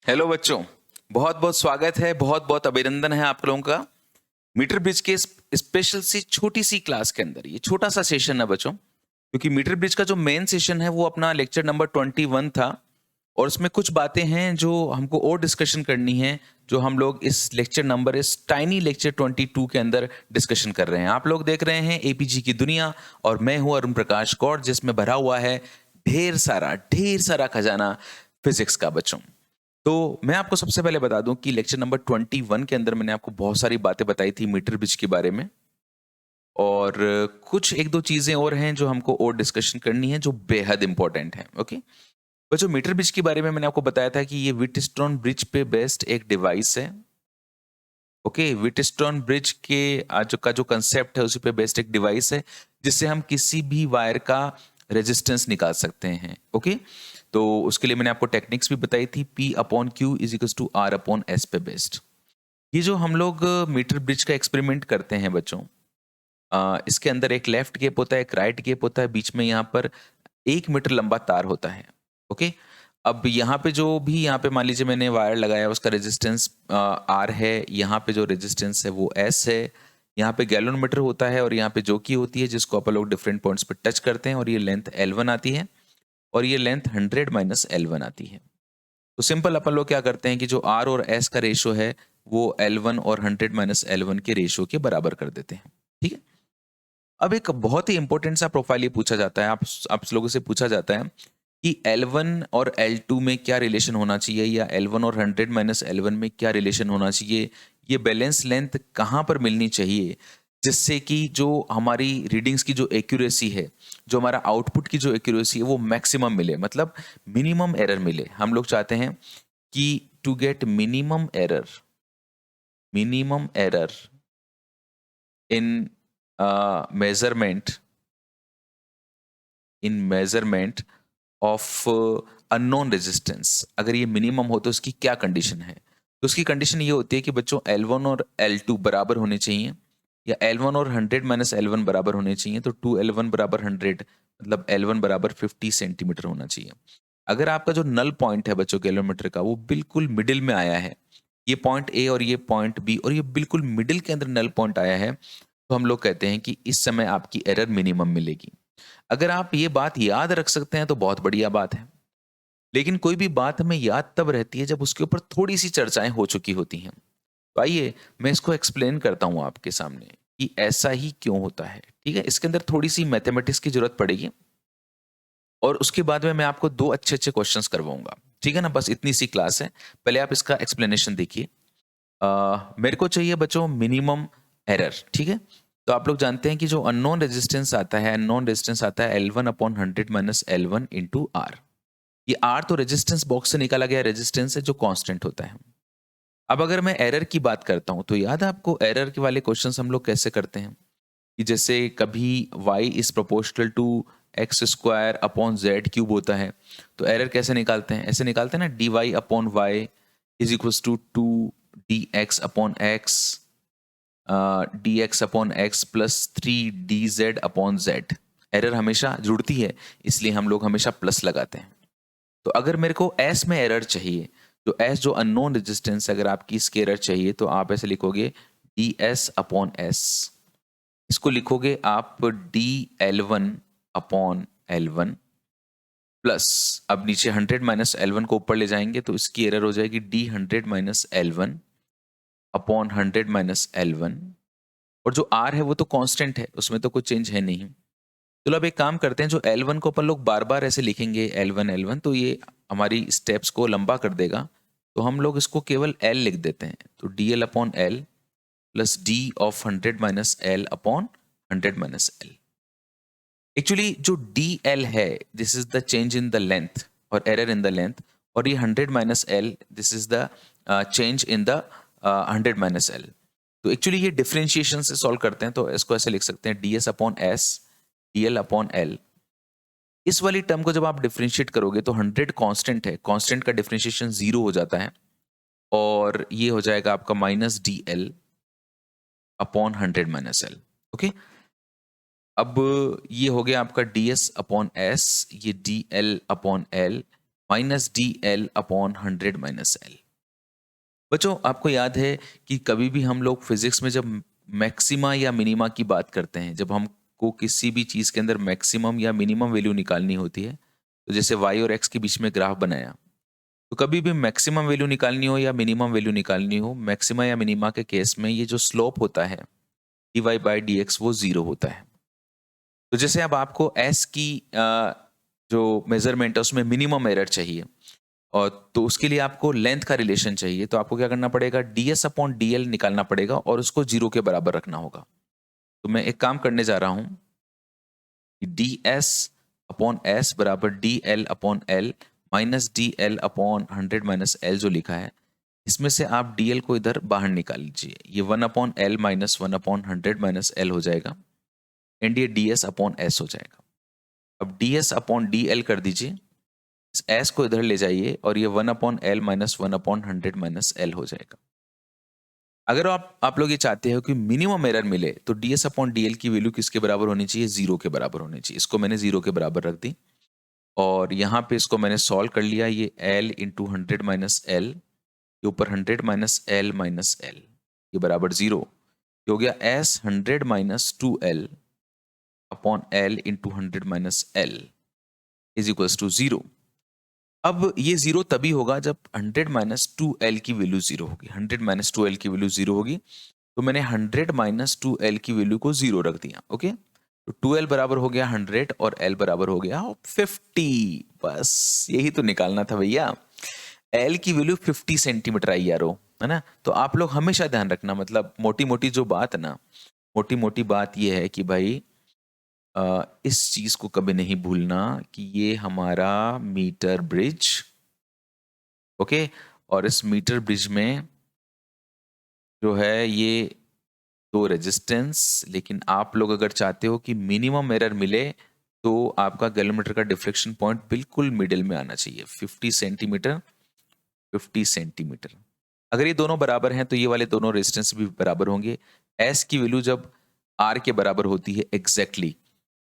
Hello बच्चों, बहुत बहुत स्वागत है, बहुत बहुत अभिनंदन है आप लोगों का मीटर ब्रिज के स्पेशल सी छोटी सी क्लास के अंदर। ये छोटा सा सेशन है बच्चों, क्योंकि मीटर ब्रिज का जो मेन सेशन है वो अपना लेक्चर नंबर 21 था और उसमें कुछ बातें हैं जो हमको और डिस्कशन करनी है, जो हम लोग इस टाइनी लेक्चर 22 के अंदर डिस्कशन कर रहे हैं। आप लोग देख रहे हैं एपीजी की दुनिया और मैं हूं अरुण प्रकाश कौर, जिसमें भरा हुआ है ढेर सारा खजाना फिजिक्स का बच्चों। तो मैं आपको सबसे पहले बता दूं कि लेक्चर नंबर 21 के अंदर मैंने आपको बहुत सारी बातें बताई थी मीटर ब्रिज के बारे में, और कुछ एक दो चीजें और हैं जो हमको और डिस्कशन करनी है, जो बेहद इंपॉर्टेंट है। ओके, तो जो मीटर ब्रिज के बारे में मैंने आपको बताया था कि ये व्हीटस्टोन ब्रिज पे बेस्ड एक डिवाइस है। ओके, व्हीटस्टोन ब्रिज के आज का जो कंसेप्ट है उसी पे बेस्ड एक डिवाइस है, जिससे हम किसी भी वायर का रेजिस्टेंस निकाल सकते हैं। ओके, तो उसके लिए मैंने आपको टेक्निक्स भी बताई थी, P/Q इज टू R/S पे बेस्ड। ये जो हम लोग मीटर ब्रिज का एक्सपेरिमेंट करते हैं बच्चों, इसके अंदर एक लेफ्ट गेप होता है, एक राइट गेप होता है, बीच में यहाँ पर 1 मीटर लंबा तार होता है। ओके, अब यहाँ पे जो भी यहाँ पे मान लीजिए मैंने वायर लगाया, उसका रेजिस्टेंस R है, यहाँ पे जो रेजिस्टेंस है वो S है, यहाँ पे गैलोनमीटर होता है और यहाँ पे जोकी होती है, जिसको अपन लोग डिफरेंट पॉइंट्स पे टच करते हैं, और ये लेंथ L1 आती है और ये लेंथ 100 - L1 आती है। तो सिंपल अपन लोग क्या करते हैं कि जो R और S का रेशो है वो L1 और 100 - L1 के रेशो के बराबर कर देते हैं। ठीक है, अब एक बहुत ही इंपॉर्टेंट सा प्रोफाइल ये पूछा जाता है, आप लोगों से पूछा जाता है कि L1 और L2 में क्या रिलेशन होना चाहिए, या L1 और 100 - L1 में क्या रिलेशन होना चाहिए, ये बैलेंस लेंथ कहाँ पर मिलनी चाहिए, जिससे कि जो हमारी रीडिंग्स की जो एक्यूरेसी है, जो हमारा आउटपुट की जो एक्यूरेसी है वो मैक्सिमम मिले, मतलब मिनिमम एरर मिले। हम लोग चाहते हैं कि to get minimum error in measurement of unknown resistance. अगर ये मिनिमम हो तो उसकी क्या कंडीशन है? तो उसकी कंडीशन ये होती है कि बच्चों L1 और L2 बराबर होने चाहिए, या L1 और 100 - L1 बराबर होने चाहिए। तो 2L1 बराबर 100, मतलब L1 बराबर 50 सेंटीमीटर होना चाहिए। अगर आपका जो नल पॉइंट है बच्चों किलोमीटर का, वो बिल्कुल मिडिल में आया है, ये पॉइंट ए और ये पॉइंट बी, और ये बिल्कुल मिडिल के अंदर नल पॉइंट आया है, तो हम लोग कहते हैं कि इस समय आपकी एरर मिनिमम मिलेगी। अगर आप ये बात याद रख सकते हैं तो बहुत बढ़िया बात है, लेकिन कोई भी बात हमें याद तब रहती है जब उसके ऊपर थोड़ी सी चर्चाएं हो चुकी होती हैं। तो आइए मैं इसको एक्सप्लेन करता हूं आपके सामने कि ऐसा ही क्यों होता है। ठीक है, इसके अंदर थोड़ी सी मैथमेटिक्स की जरूरत पड़ेगी, और उसके बाद में मैं आपको दो अच्छे अच्छे क्वेश्चंस करवाऊंगा। ठीक है ना, बस इतनी सी क्लास है। पहले आप इसका एक्सप्लेनेशन देखिए। मेरे को चाहिए बच्चों मिनिमम एरर। ठीक है, तो आप लोग जानते हैं कि जो अननोन रेजिस्टेंस आता है L1/100 - L1 इंटू आर। ये आर तो रेजिस्टेंस बॉक्स से निकाला गया रेजिस्टेंस है, जो कांस्टेंट होता है। अब अगर मैं एरर की बात करता हूं, तो याद है आपको एरर के वाले क्वेश्चंस हम लोग कैसे करते हैं, कि जैसे कभी y is proportional to x² / z³ होता है, तो एरर कैसे निकालते हैं? ऐसे निकालते हैं ना, dy/y is equal to 2dx/x dx/x plus 3dz/z। Error हमेशा जुड़ती है, इसलिए हम लोग हमेशा प्लस लगाते हैं। तो अगर मेरे को S में एरर चाहिए, तो S जो अननोन रेजिस्टेंस, अगर आपकी इसकी एरर चाहिए, तो आप ऐसे लिखोगे ds/s। इसको लिखोगे आप dL1/L1 प्लस, अब नीचे 100 - L1 को ऊपर ले जाएंगे तो इसकी एरर हो जाएगी d100 - L1/100 - L1। और जो R है वो तो कांस्टेंट है, उसमें तो कोई चेंज है नहीं। चलो अब एक काम करते हैं, जो L1 को अपन लोग बार बार ऐसे लिखेंगे L1 तो ये हमारी स्टेप्स को लंबा कर देगा, तो हम लोग इसको केवल L लिख देते हैं। तो dL/L plus d of 100 - L/100 - L। Actually जो dl है, this is the change in the length और एरर इन द लेंथ, और ये 100 - L, this is the change in the 100 - L। तो एक्चुअली ये डिफरेंशिएशन से सॉल्व करते हैं, तो इसको ऐसे लिख सकते हैं ds/s dl/L। इस वाली टर्म को जब आप डिफरेंशिएट करोगे तो 100 कांस्टेंट है, कांस्टेंट का डिफरेंशिएशन 0 हो जाता है, और ये हो जाएगा आपका -dl/100 - L। ओके, अब ये हो गया आपका ds/s, ये dl/L minus D L upon 100 minus L. बच्चों आपको याद है कि कभी भी हम लोग फिजिक्स में जब मैक्सिमा या मिनिमा की बात करते हैं, जब हमको किसी भी चीज़ के अंदर मैक्सिमम या मिनिमम वैल्यू निकालनी होती है, तो जैसे वाई और एक्स के बीच में ग्राफ बनाया, तो कभी भी मैक्सिमम वैल्यू निकालनी हो या मिनिमम वैल्यू निकालनी हो, मैक्सिमा या मिनिमा के केस में ये जो स्लोप होता है D Y by D X वो जीरो होता है। तो जैसे अब आपको एस की जो मेजरमेंट है उसमें मिनिमम एरर चाहिए, और तो उसके लिए आपको लेंथ का रिलेशन चाहिए, तो आपको क्या करना पड़ेगा, D S upon D L निकालना पड़ेगा और उसको जीरो के बराबर रखना होगा। तो मैं एक काम करने जा रहा हूं कि डी एस अपॉन एस बराबर D L upon L minus D L upon 100 minus L जो लिखा है, इसमें से आप डी एल को इधर बाहर निकाल लीजिए, ये 1 upon L minus 1 upon 100 minus L हो जाएगा, एंड ये डी एस अपॉन एस हो जाएगा। अब D S upon D L कर दीजिए, इस एस को इधर ले जाइए और ये 1 upon L minus 1 upon 100 minus L हो जाएगा। अगर आप लोग ये चाहते हो कि मिनिमम एरर मिले तो D S upon D L की वैल्यू किसके बराबर होनी चाहिए, जीरो के बराबर होनी चाहिए। इसको मैंने जीरो के बराबर रख दी और यहाँ पे इसको मैंने सॉल्व कर लिया, ये एल इंटू 100 माइनस एल के ऊपर 100 माइनस एल ये बराबर जीरो, ये हो गया S 100 minus 2l upon L into 100 minus L is equals to zero. अब ये जीरो तभी होगा जब 100 माइनस 2l की वैल्यू जीरो होगी, 100 माइनस 2l की वैल्यू जीरो होगी, तो मैंने 100 माइनस 2l की वैल्यू को जीरो रख दिया। ओके, तो 2l बराबर हो गया 100 और l बराबर हो गया 50। बस यही तो निकालना था भैया, l की वैल्यू 50 सेंटीमीटर आई यारो, है ना। तो आप लोग हमेशा ध्यान रखना, मतलब मोटी मोटी जो बात है ना, मोटी मोटी बात ये है कि भाई इस चीज को कभी नहीं भूलना कि ये हमारा मीटर ब्रिज, ओके, और इस मीटर ब्रिज में जो है ये दो रेजिस्टेंस, लेकिन आप लोग अगर चाहते हो कि मिनिमम एरर मिले तो आपका गैलोमीटर का डिफ्लेक्शन पॉइंट बिल्कुल मिडिल में आना चाहिए, 50 सेंटीमीटर 50 सेंटीमीटर। अगर ये दोनों बराबर हैं तो ये वाले दोनों रेजिस्टेंस भी बराबर होंगे। एस की वैल्यू जब आर के बराबर होती है एग्जैक्टली,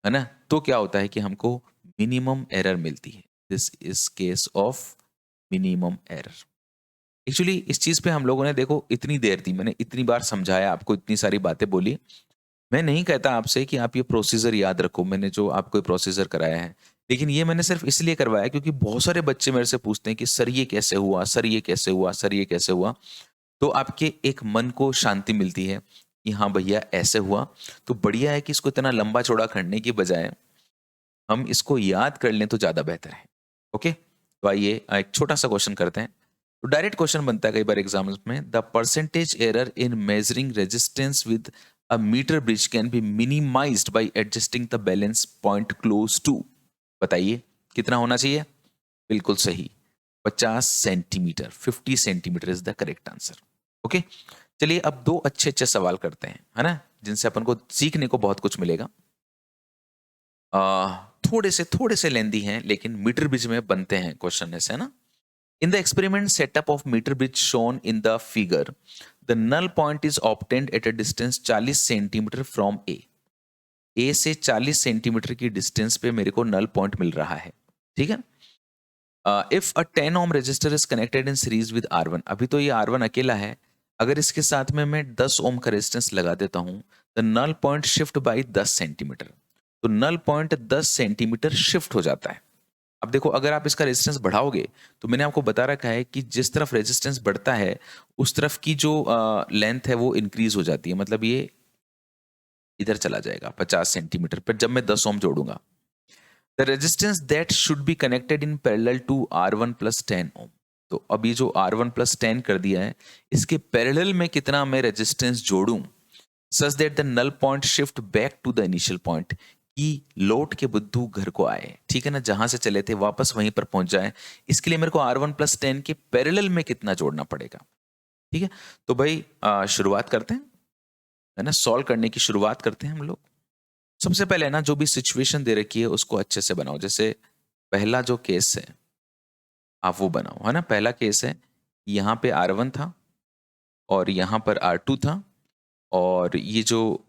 है ना, तो क्या होता है कि हमको मिनिमम एरर मिलती है। This is case of minimum error. Actually इस चीज पे हम लोगों ने देखो इतनी देर दी, मैंने इतनी बार समझाया आपको, इतनी सारी बातें बोली। मैं नहीं कहता आपसे कि आप ये प्रोसीजर याद रखो, मैंने जो आपको प्रोसीजर कराया है, लेकिन ये मैंने सिर्फ इसलिए करवाया क्योंकि बहुत सारे बच्चे मेरे से पूछते हैं कि सर ये कैसे हुआ, सर ये कैसे हुआ, सर ये कैसे हुआ। तो आपके एक मन को शांति मिलती है कि हाँ भैया ऐसे हुआ। तो बढ़िया है कि इसको इतना लंबा चौड़ा करने की बजाय हम इसको याद कर लें तो ज्यादा बेहतर है। ओके, तो आइए एक छोटा सा क्वेश्चन करते हैं। तो डायरेक्ट क्वेश्चन बनता है कई बार एग्जाम्स में, the percentage error in measuring resistance with a metre bridge can be minimized by adjusting the balance point close to. बताइए कितना होना चाहिए, बिल्कुल सही 50 centimetre, 50 centimetre is the correct answer. Okay, चलिए अब दो अच्छे अच्छे सवाल करते हैं, है ना, जिनसे अपन को सीखने को बहुत कुछ मिलेगा। थोड़े से लेंदी हैं लेकिन मीटर ब्रिज में बनते हैं क्वेश्चन ऐसे, है ना। In the experiment setup of metre bridge shown in the figure, the null point is obtained at a distance 40 centimetre from A से 40 सेंटीमीटर की डिस्टेंस पे मेरे को नल पॉइंट मिल रहा है, ठीक है। If a 10 ohm resistor is connected in series with R1, अभी तो ये R1 अकेला है, अगर इसके साथ में मैं 10 ओम का रेजिस्टेंस लगा देता हूं, the null point shift by 10 centimetre, तो नल पॉइंट 10 सेंटीमीटर शिफ्ट हो जाता है। अब देखो अगर आप इसका रेजिस्टेंस बढ़ाओगे, तो मैंने आपको बता रखा है कि जिस तरफ रेजिस्टेंस बढ़ता है उस तरफ की जो लेंथ है वो इंक्रीज हो जाती है, मतलब ये इधर चला जाएगा 50 सेंटीमीटर पर जब मैं 10 ओम जोड़ूंगा। The resistance that should be connected in parallel to R1 plus 10 ohm, तो अभी जो R1 प्लस 10 कर दिया है, इसके पैरेलल में कितना मैं रेजिस्टेंस जोड़ूं such that the null point shift back to the initial point, कि लौट के बुद्धू घर को आए, ठीक है ना, जहां से चले थे वापस वहीं पर पहुंच जाए। इसके लिए मेरे को R1 प्लस 10 के पैरेलल में कितना जोड़ना पड़ेगा, ठीक है। तो भाई शुरुआत करते हैं, है ना, सॉल्व करने की शुरुआत करते हैं हम लोग। सबसे पहले ना जो भी सिचुएशन दे रखी है उसको अच्छे से बनाओ। जैसे पहला जो केस है आप वो बनाओ, है ना। पहला केस है यहाँ पे R1 था और यहाँ पर R2 था, और ये जो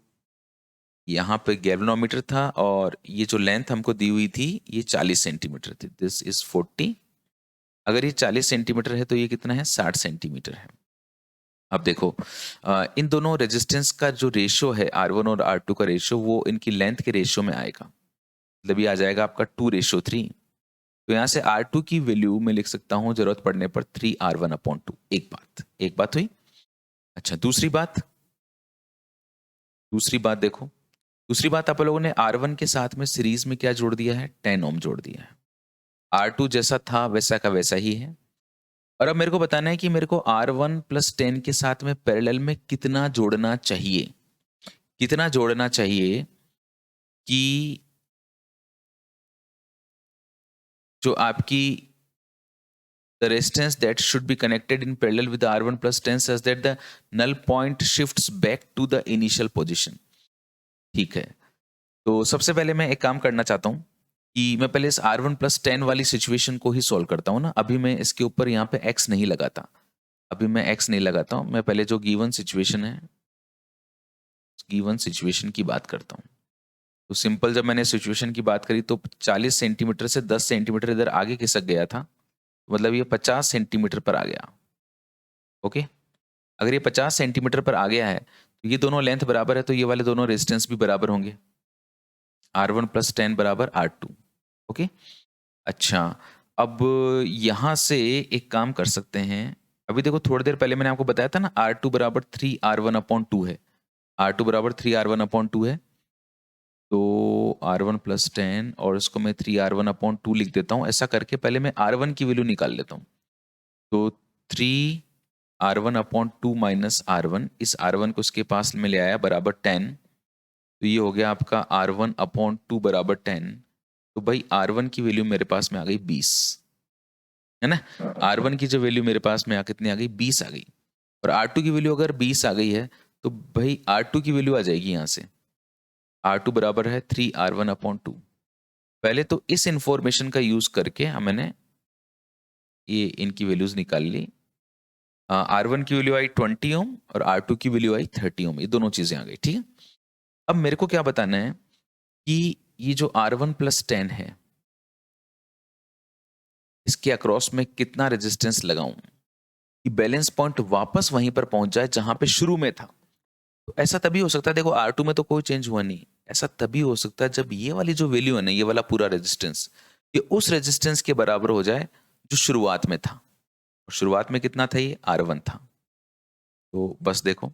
यहाँ पे गैल्वेनोमीटर था, और ये जो लेंथ हमको दी हुई थी ये 40 सेंटीमीटर थी, दिस इज 40 अगर ये 40 सेंटीमीटर है तो ये कितना है, 60 सेंटीमीटर है। अब देखो इन दोनों रेजिस्टेंस का जो रेशियो है R1 और R2 का रेशियो, वो इनकी लेंथ के रेशियो में आएगा, मतलब ये आ जाएगा आपका 2:3। तो यहाँ से R2 की वैल्यू मैं लिख सकता हूँ जरूरत पड़ने पर 3R1/2। एक बात हुई। अच्छा, दूसरी बात देखो, दूसरी बात आप लोगों ने R1 के साथ में सीरीज में क्या जोड़ दिया है, 10 ओम जोड़ दिया है। R2 जैसा था वैसा का वैसा ही है। और अब मेरे को बताना है कि मेरे को R1 + 10 के साथ में पैरेलल में कितना जोड़ना चाहिए, कितना जोड़ना चाहिए कि जो आपकी the resistance that should be connected in parallel with the R1 + 10 such that the null point shifts back to the initial position। ठीक है, तो सबसे पहले मैं एक काम करना चाहता हूं कि मैं पहले इस R1 + 10 वाली सिचुएशन को ही सॉल्व करता हूं ना। अभी मैं इसके ऊपर यहाँ पे x नहीं लगाता, अभी मैं x नहीं लगाता हूं, मैं पहले जो गिवन सिचुएशन है, गिवन सिचुएशन की बात करता हूं। तो सिंपल, जब मैंने सिचुएशन की बात करी तो 40 सेंटीमीटर से 10 सेंटीमीटर इधर आगे खिसक गया था, मतलब ये 50 सेंटीमीटर पर आ गया। ओके, अगर ये 50 सेंटीमीटर पर आ गया है तो ये दोनों लेंथ बराबर है, तो ये वाले दोनों रेजिस्टेंस भी बराबर होंगे, R1 + 10 = R2। ओके, अच्छा, अब यहां से एक काम कर सकते हैं। अभी देखो, थोड़ी देर पहले मैंने आपको बताया था ना R2 = 3R1/2 है, R2 = 3R1/2 है। तो R1 + 10 और इसको मैं 3R1/2 लिख देता हूं। ऐसा करके पहले मैं R1 की वैल्यू निकाल लेता हूं। तो 3R1/2 - R1, इस R1 को इसके पास में ले आया बराबर 10, तो ये हो गया आपका R1/2 बराबर 10। तो भाई R1 की वैल्यू मेरे पास में आ गई 20, है ना। R1 की जो वैल्यू मेरे पास में कितनी आ गई, 20 आ गई। और R2 की वैल्यू अगर 20 आ गई है तो भाई R2 की वैल्यू आ जाएगी यहाँ से, R2 बराबर है 3R1/2। पहले तो इस इंफॉर्मेशन का यूज करके मैंने ये इनकी वैल्यूज निकाल ली। R1 की वैल्यू आई 20 ओम और R2 की वैल्यू आई 30 ओम, ये दोनों चीजें आ गई। ठीक है, अब मेरे को क्या बताना है कि ये जो R1 + 10 है, इसके अक्रॉस में कितना रेजिस्टेंस लगाऊं कि बैलेंस पॉइंट वापस वहीं पर पहुंच जाए जहां पे शुरू में था। तो ऐसा तभी हो सकता है, देखो R2 में तो कोई चेंज हुआ नहीं, ऐसा तभी हो सकता है जब ये वाली जो वैल्यू है ना, ये वाला पूरा रेजिस्टेंस, ये उस रेजिस्टेंस के बराबर हो जाए जो शुरुआत में था। और शुरुआत में कितना था, ये R1 था। तो बस देखो,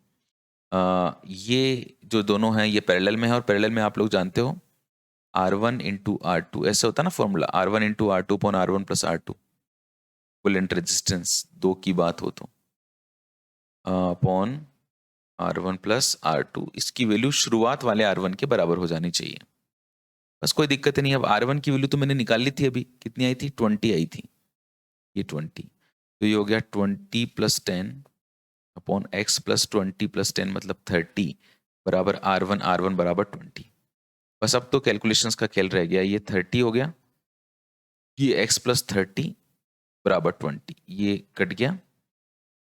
ये जो दोनों हैं ये पैरेलल में है, और पैरेलल में आप लोग जानते हो R1 × R2 ऐसे होता है ना formula, R1 × R2 upon R1 + R2, equivalent resistance दो की बात हो तो अपॉन R1 + R2, इसकी वैल्यू शुरुआत वाले R1 के बराबर हो जानी चाहिए। बस कोई दिक्कत नहीं। अब R1 की वैल्यू तो मैंने निकाल ली थी, अभी कितनी आई थी, 20 आई थी, ये 20, तो ये हो गया 20 + 10 अपॉन x + 20 + 10 मतलब 30 बराबर R1 बराबर 20। बस अब तो कैलकुलेशंस का खेल रह गया, ये 30 हो गया, ये x + 30 बराबर 20, ये कट गया,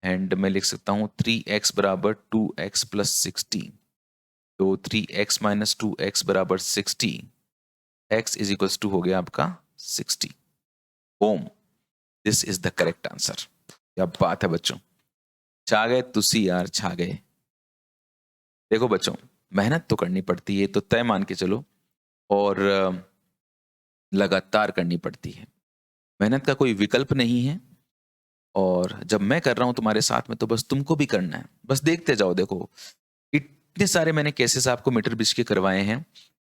एंड मैं लिख सकता हूँ 3x बराबर 2x + 60। तो 3x - 2x बराबर 60, x = हो गया आपका 60 ohm. This is the correct answer. क्या बात है बच्चों, छा गए तुसी यार, छा गए। देखो बच्चों, मेहनत तो करनी पड़ती है, तो तय मान के चलो, और लगातार करनी पड़ती है। मेहनत का कोई विकल्प नहीं है, और जब मैं कर रहा हूं तुम्हारे साथ में तो बस तुमको भी करना है। बस देखते जाओ। देखो, इतने सारे मैंने केसेस आपको मीटर ब्रिज के करवाए हैं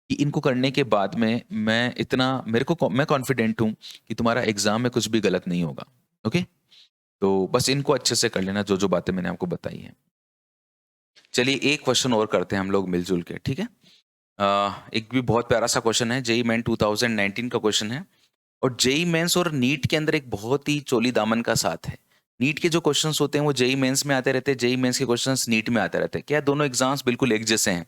कि इनको करने के बाद में मैं कॉन्फिडेंट हूं कि तुम्हारा एग्जाम में कुछ भी गलत नहीं होगा। ओके, तो बस इनको अच्छे से कर लेना, जो जो बातें मैंने आपको बताई हैं। चलिए एक क्वेश्चन और करते हैं हम लोग मिलजुल के, ठीक है। एक भी बहुत प्यारा सा क्वेश्चन है, जेई मेन 2019 का क्वेश्चन है, और जेई मेंस और नीट के अंदर एक बहुत ही चोली दामन का साथ है। नीट के जो क्वेश्चंस होते हैं वो जेई मेंस में आते रहते हैं, जेई मेंस के क्वेश्चंस नीट में आते रहते हैं। क्या दोनों एग्जाम्स बिल्कुल एक जैसे हैं?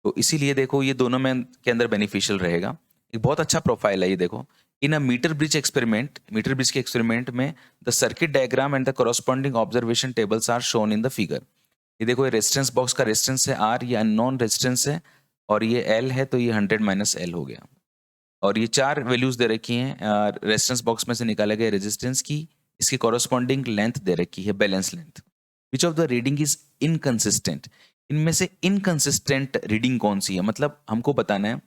तो इसीलिए देखो, ये दोनों में के अंदर बेनिफिशियल रहेगा। एक बहुत अच्छा प्रोफाइल है ये। देखो, in a metre bridge experiment, metre bridge के एक्सपेरिमेंट में the circuit diagram and the corresponding observation tables are shown in the figure. ये देखो, ये रेजिस्टेंस बॉक्स का रेजिस्टेंस है R, ये अननोन रेजिस्टेंस है, और ये L है, तो ये 100 - L हो गया। और ये 4 वैल्यूज दे रखी हैं रेजिस्टेंस बॉक्स में से निकाले गए रेजिस्टेंस की, इसकी कॉरस्पॉन्डिंग लेंथ दे रखी है, balance length. Which of the reading is inconsistent, इनमें से इनकंसिस्टेंट रीडिंग कौन सी है, मतलब हमको बताना है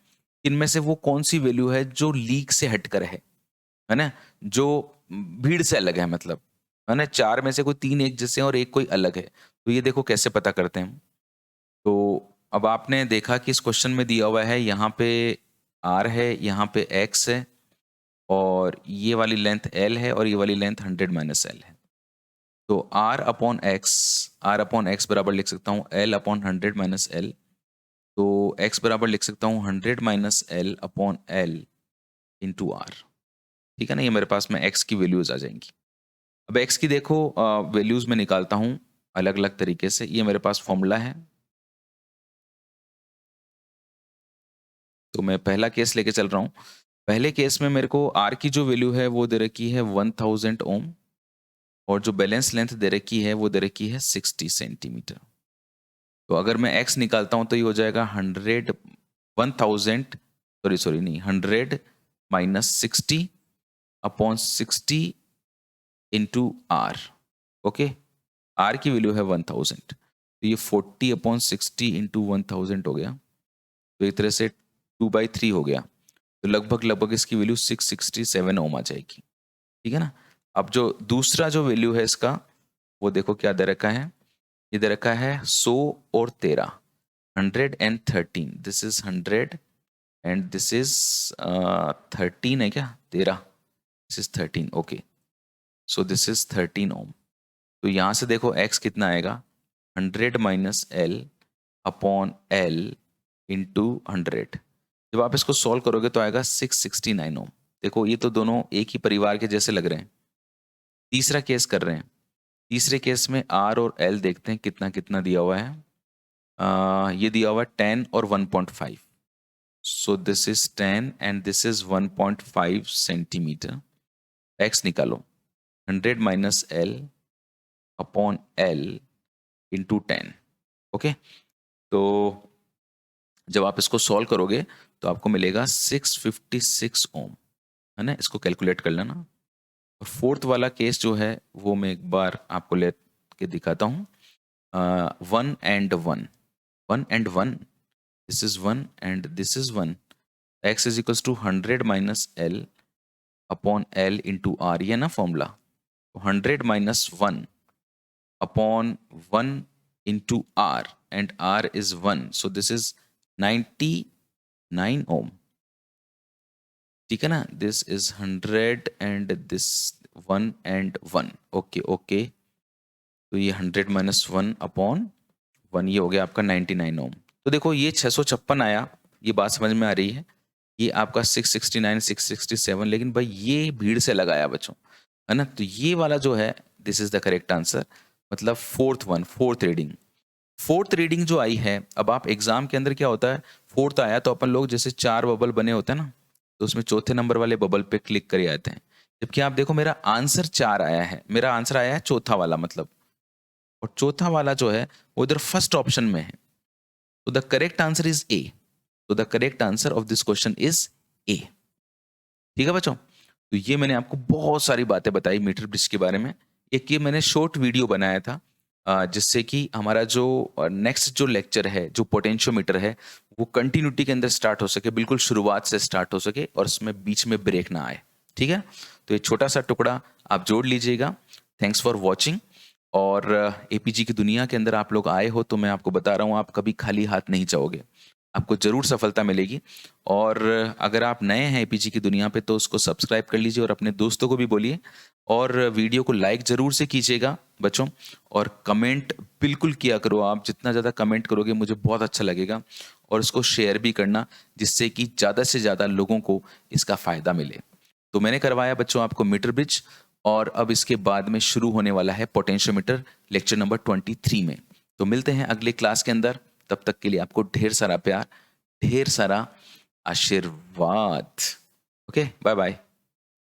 इनमें से वो कौन सी वैल्यू है जो लीक से हटकर है ना, जो भीड़ से अलग है, मतलब है ना, 4 में से कोई 3 एक जैसे हैं और एक कोई अलग है। तो ये देखो कैसे पता करते हैं हम। तो अब आपने देखा कि इस क्वेश्चन में दिया हुआ है यहाँ पे r है, यहाँ पे x है, और ये वाली लेंथ l है और ये वाली लेंथ 100 माइनस l है। तो r अपॉन x बराबर लिख सकता हूँ l अपॉन 100 माइनस l। तो x बराबर लिख सकता हूँ 100 minus l upon l into r। ठीक है ना, ये मेरे पास में x की वैल्यूज आ जाएंगी। अब x की देखो वैल्यूज में निकालता हूँ अलग अलग तरीके से। ये मेरे पास फॉर्मूला है, तो मैं पहला केस लेके चल रहा हूँ। पहले केस में मेरे को R की जो वैल्यू है वो दे रखी है 1000 ओम, और जो बैलेंस लेंथ दे रखी है वो दे रखी है 60 सेंटीमीटर। तो अगर मैं x निकालता हूँ तो ये हो जाएगा 100 minus 60 upon 60 into R। Okay, R की वैल्यू है 1000, तो ये 40 अपॉन 60 इंटू 1000 हो गया। तो एक तरह से 2/3 हो गया। तो लगभग इसकी वैल्यू 667 ओम आ जाएगी। ठीक है ना। अब जो दूसरा जो वैल्यू है इसका, वो देखो क्या दे रखा है। ये दे रखा है 100 और 13, 113। This is 100 and this is 13 है क्या, 13, this is 13। Okay, so this is 13 ओम। तो यहां से देखो x कितना आएगा, 100 minus l upon l into 100। जब आप इसको सॉल्व करोगे तो आएगा 669 ओम। देखो ये तो दोनों एक ही परिवार के जैसे लग रहे हैं। तीसरा केस कर रहे हैं। तीसरे केस में R और L देखते हैं कितना कितना दिया हुआ है। ये दिया हुआ है 10 और 1.5। So this is 10 and this is 1.5 centimetre. x निकालो, 100 minus l upon l into 10। Okay, तो जब आप इसको सॉल्व करोगे तो आपको मिलेगा 656 ओम, है ना। इसको कैलकुलेट कर लेना। फोर्थ वाला केस जो है वो मैं एक बार आपको ले के दिखाता हूँ। 1 and 1, 1 and 1, this is 1 and this is 1। x is equals to 100 minus l upon l into r, ये ना formula. 100 minus 1 upon 1 into r and r is 1, so this is 99 ohm। ठीक है ना, this is 100 and this 1 and 1। Okay okay, तो ये 100 minus 1 upon 1, ये हो गया आपका 99 ओम। तो देखो ये 656 आया, ये बात समझ में आ रही है। ये आपका 669 667, लेकिन भाई ये भीड़ से लगाया बच्चों, है ना। तो ये वाला जो है this is the correct answer, मतलब फोर्थ रीडिंग जो आई है। अब आप एग्जाम के अंदर क्या होता है, फोर्थ आया तो अपन लोग जैसे 4 बबल बने होते हैं ना, तो उसमें चौथे नंबर वाले बबल पे क्लिक कर आते हैं। जबकि आप देखो मेरा आंसर 4 आया है, मेरा आंसर आया है चौथा वाला, मतलब, और चौथा वाला जो है वो इधर फर्स्ट ऑप्शन में है। तो the correct answer is A. तो the correct answer of this question is A. ठीक है बच्चों, तो ये मैंने आपको बहुत सारी बातें बताई मीटर ब्रिज के बारे में। एक ये मैंने शॉर्ट वीडियो बनाया था जिससे कि हमारा जो नेक्स्ट जो लेक्चर है, जो पोटेंशियोमीटर है, वो कंटिन्यूटी के अंदर स्टार्ट हो सके, बिल्कुल शुरुआत से स्टार्ट हो सके और उसमें बीच में ब्रेक ना आए। ठीक है, तो ये छोटा सा टुकड़ा आप जोड़ लीजिएगा। Thanks for watching. और एपीजी की दुनिया के अंदर आप लोग आए हो तो मैं आपको बता रहा हूँ, आप कभी खाली हाथ नहीं जाओगे, आपको जरूर सफलता मिलेगी। और अगर आप नए हैं एपीजी की दुनिया पे तो उसको सब्सक्राइब कर लीजिए और अपने दोस्तों को भी बोलिए, और वीडियो को लाइक जरूर से कीजिएगा बच्चों, और कमेंट बिल्कुल किया करो। आप जितना ज़्यादा कमेंट करोगे मुझे बहुत अच्छा लगेगा, और उसको शेयर भी करना जिससे कि ज़्यादा से ज़्यादा लोगों को इसका फ़ायदा मिले। तो मैंने करवाया बच्चों आपको मीटर ब्रिज, और अब इसके बाद में शुरू होने वाला है पोटेंशियोमीटर लेक्चर नंबर 23 में। तो मिलते हैं अगले क्लास के अंदर, तब तक के लिए आपको ढेर सारा प्यार, ढेर सारा आशीर्वाद। Okay, bye bye.